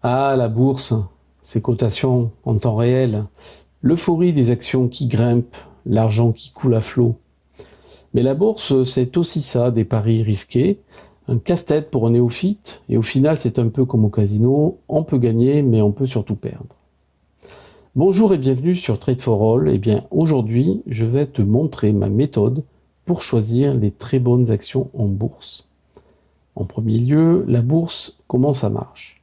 Ah, la bourse, ses cotations en temps réel, l'euphorie des actions qui grimpent, l'argent qui coule à flot. Mais la bourse, c'est aussi ça, des paris risqués, un casse-tête pour un néophyte, et au final, c'est un peu comme au casino, on peut gagner, mais on peut surtout perdre. Bonjour et bienvenue sur Trade for All. Eh bien, aujourd'hui, je vais te montrer ma méthode pour choisir les très bonnes actions en bourse. En premier lieu, la bourse, comment ça marche?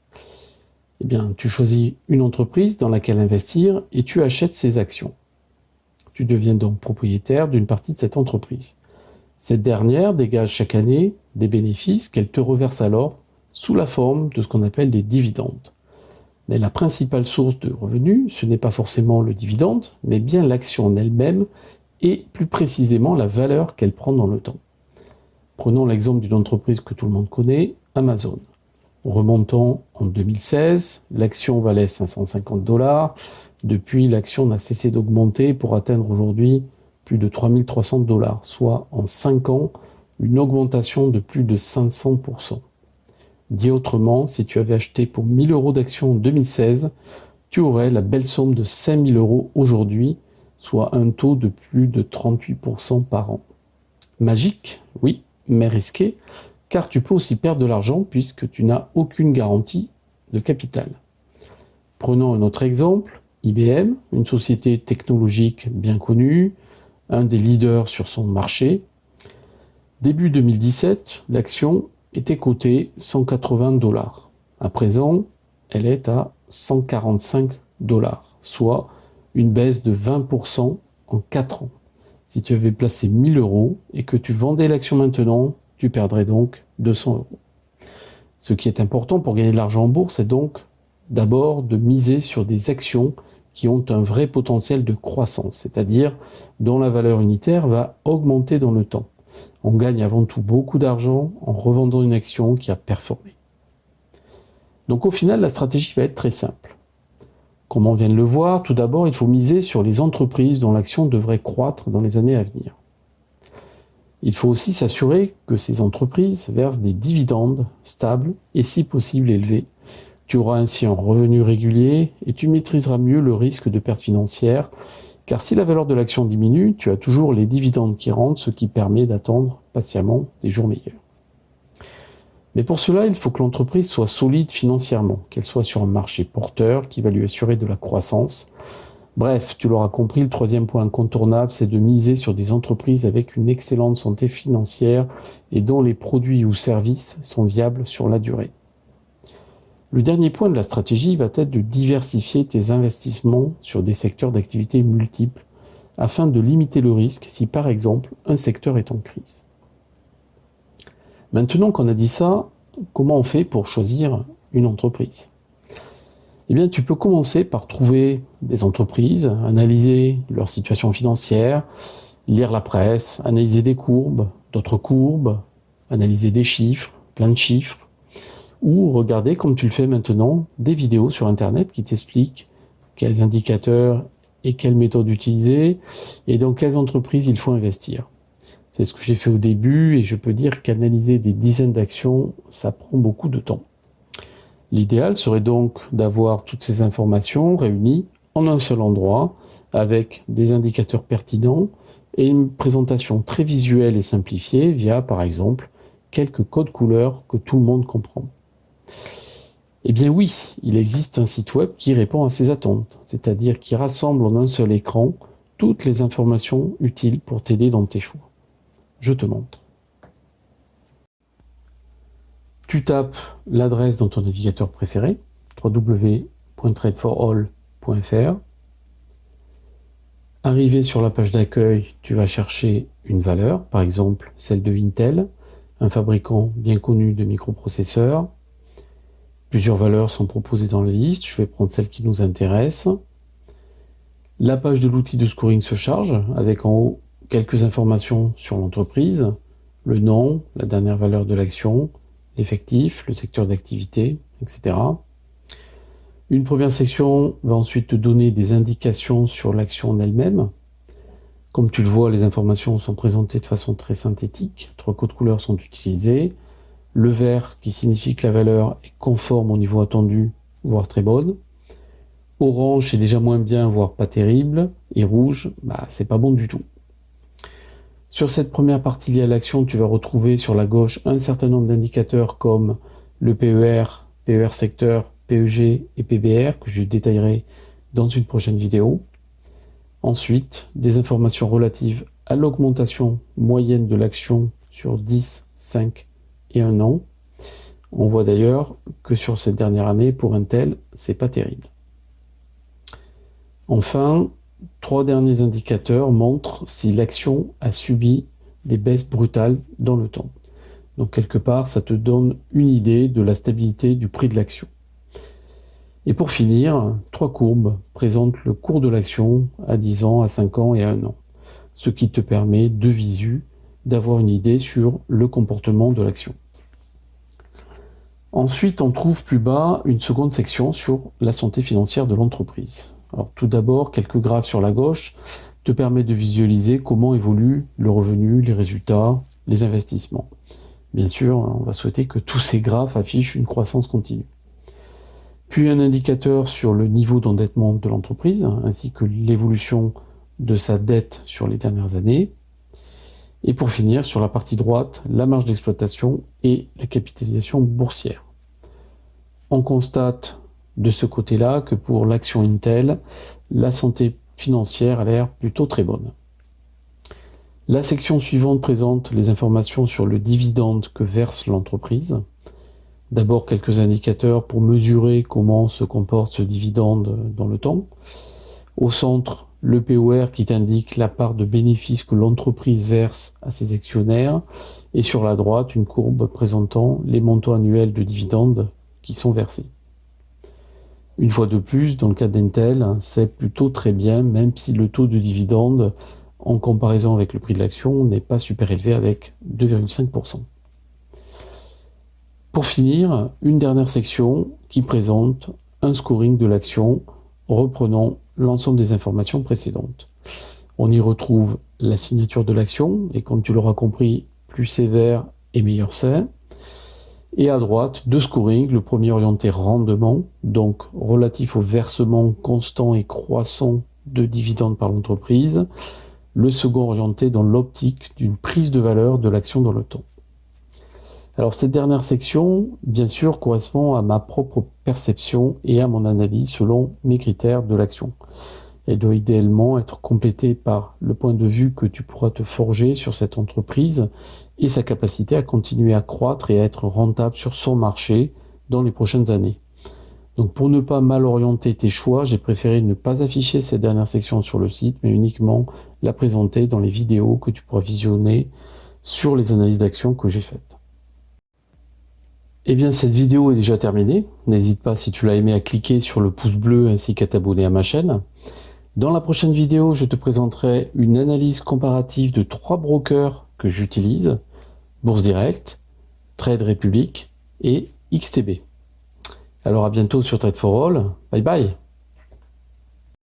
Eh bien, tu choisis une entreprise dans laquelle investir et tu achètes ses actions. Tu deviens donc propriétaire d'une partie de cette entreprise. Cette dernière dégage chaque année des bénéfices qu'elle te reverse alors sous la forme de ce qu'on appelle des dividendes. Mais la principale source de revenus, ce n'est pas forcément le dividende, mais bien l'action en elle-même et plus précisément la valeur qu'elle prend dans le temps. Prenons l'exemple d'une entreprise que tout le monde connaît, Amazon. Remontons en 2016, l'action valait 550 $. Depuis, l'action n'a cessé d'augmenter pour atteindre aujourd'hui plus de 3300 $, soit en 5 ans, une augmentation de plus de 500%. Dit autrement, si tu avais acheté pour 1000 € d'actions en 2016, tu aurais la belle somme de 5000 € aujourd'hui, soit un taux de plus de 38% par an. Magique, oui, mais risqué, car tu peux aussi perdre de l'argent puisque tu n'as aucune garantie de capital. Prenons un autre exemple, IBM, une société technologique bien connue, un des leaders sur son marché. Début 2017, l'action était cotée 180 $. À présent, elle est à 145 $, soit une baisse de 20% en 4 ans. Si tu avais placé 1000 € et que tu vendais l'action maintenant, tu perdrais donc 200 €. Ce qui est important pour gagner de l'argent en bourse, c'est donc d'abord de miser sur des actions qui ont un vrai potentiel de croissance, c'est-à-dire dont la valeur unitaire va augmenter dans le temps. On gagne avant tout beaucoup d'argent en revendant une action qui a performé. Donc au final, la stratégie va être très simple. Comme on vient de le voir, tout d'abord, il faut miser sur les entreprises dont l'action devrait croître dans les années à venir. Il faut aussi s'assurer que ces entreprises versent des dividendes stables et si possible élevés. Tu auras ainsi un revenu régulier et tu maîtriseras mieux le risque de perte financière, car si la valeur de l'action diminue, tu as toujours les dividendes qui rentrent, ce qui permet d'attendre patiemment des jours meilleurs. Mais pour cela, il faut que l'entreprise soit solide financièrement, qu'elle soit sur un marché porteur qui va lui assurer de la croissance. Bref, tu l'auras compris, le troisième point incontournable, c'est de miser sur des entreprises avec une excellente santé financière et dont les produits ou services sont viables sur la durée. Le dernier point de la stratégie va être de diversifier tes investissements sur des secteurs d'activité multiples afin de limiter le risque si par exemple un secteur est en crise. Maintenant qu'on a dit ça, comment on fait pour choisir une entreprise ? Eh bien, tu peux commencer par trouver des entreprises, analyser leur situation financière, lire la presse, analyser des courbes, d'autres courbes, analyser des chiffres, plein de chiffres, ou regarder, comme tu le fais maintenant, des vidéos sur Internet qui t'expliquent quels indicateurs et quelles méthodes utiliser et dans quelles entreprises il faut investir. C'est ce que j'ai fait au début et je peux dire qu'analyser des dizaines d'actions, ça prend beaucoup de temps. L'idéal serait donc d'avoir toutes ces informations réunies en un seul endroit avec des indicateurs pertinents et une présentation très visuelle et simplifiée via, par exemple, quelques codes couleurs que tout le monde comprend. Eh bien oui, il existe un site web qui répond à ces attentes, c'est-à-dire qui rassemble en un seul écran toutes les informations utiles pour t'aider dans tes choix. Je te montre. Tu tapes l'adresse dans ton navigateur préféré, www.tradeforall.fr. Arrivé sur la page d'accueil, tu vas chercher une valeur, par exemple celle de Intel, un fabricant bien connu de microprocesseurs. Plusieurs valeurs sont proposées dans la liste, je vais prendre celle qui nous intéresse. La page de l'outil de scoring se charge, avec en haut quelques informations sur l'entreprise, le nom, la dernière valeur de l'action, l'effectif, le secteur d'activité, etc. Une première section va ensuite te donner des indications sur l'action en elle-même. Comme tu le vois, les informations sont présentées de façon très synthétique. 3 codes couleurs sont utilisés. Le vert qui signifie que la valeur est conforme au niveau attendu voire très bonne. Orange, c'est déjà moins bien, voire pas terrible. Et rouge, c'est pas bon du tout. Sur cette première partie liée à l'action, tu vas retrouver sur la gauche un certain nombre d'indicateurs comme le PER, PER secteur, PEG et PBR que je détaillerai dans une prochaine vidéo. Ensuite, des informations relatives à l'augmentation moyenne de l'action sur 10, 5 et 1 an. On voit d'ailleurs que sur cette dernière année, pour Intel, c'est pas terrible. Enfin, 3 derniers indicateurs montrent si l'action a subi des baisses brutales dans le temps. Donc quelque part, ça te donne une idée de la stabilité du prix de l'action. Et pour finir, 3 courbes présentent le cours de l'action à 10 ans, à 5 ans et à 1 an, ce qui te permet de visu d'avoir une idée sur le comportement de l'action. Ensuite, on trouve plus bas une seconde section sur la santé financière de l'entreprise. Alors tout d'abord, quelques graphes sur la gauche te permettent de visualiser comment évolue le revenu, les résultats, les investissements. Bien sûr, on va souhaiter que tous ces graphes affichent une croissance continue. Puis un indicateur sur le niveau d'endettement de l'entreprise, ainsi que l'évolution de sa dette sur les dernières années. Et pour finir, sur la partie droite, la marge d'exploitation et la capitalisation boursière. On constate de ce côté-là que pour l'action Intel, la santé financière a l'air plutôt très bonne. La section suivante présente les informations sur le dividende que verse l'entreprise. D'abord quelques indicateurs pour mesurer comment se comporte ce dividende dans le temps. Au centre, le POR qui t'indique la part de bénéfices que l'entreprise verse à ses actionnaires. Et sur la droite, une courbe présentant les montants annuels de dividendes qui sont versés. Une fois de plus, dans le cas d'Intel, c'est plutôt très bien, même si le taux de dividende, en comparaison avec le prix de l'action, n'est pas super élevé avec 2,5%. Pour finir, une dernière section qui présente un scoring de l'action reprenant l'ensemble des informations précédentes. On y retrouve la signature de l'action, et comme tu l'auras compris, plus c'est vert et meilleur c'est. Et à droite, deux scorings, le premier orienté rendement, donc relatif au versement constant et croissant de dividendes par l'entreprise, le second orienté dans l'optique d'une prise de valeur de l'action dans le temps. Alors cette dernière section, bien sûr, correspond à ma propre perception et à mon analyse selon mes critères de l'action. Elle doit idéalement être complétée par le point de vue que tu pourras te forger sur cette entreprise et sa capacité à continuer à croître et à être rentable sur son marché dans les prochaines années. Donc pour ne pas mal orienter tes choix, j'ai préféré ne pas afficher cette dernière section sur le site, mais uniquement la présenter dans les vidéos que tu pourras visionner sur les analyses d'action que j'ai faites. Eh bien, cette vidéo est déjà terminée. N'hésite pas, si tu l'as aimé, à cliquer sur le pouce bleu ainsi qu'à t'abonner à ma chaîne. Dans la prochaine vidéo, je te présenterai une analyse comparative de 3 brokers que j'utilise: Bourse Direct, Trade Republic et XTB. Alors à bientôt sur Trade for All. Bye bye.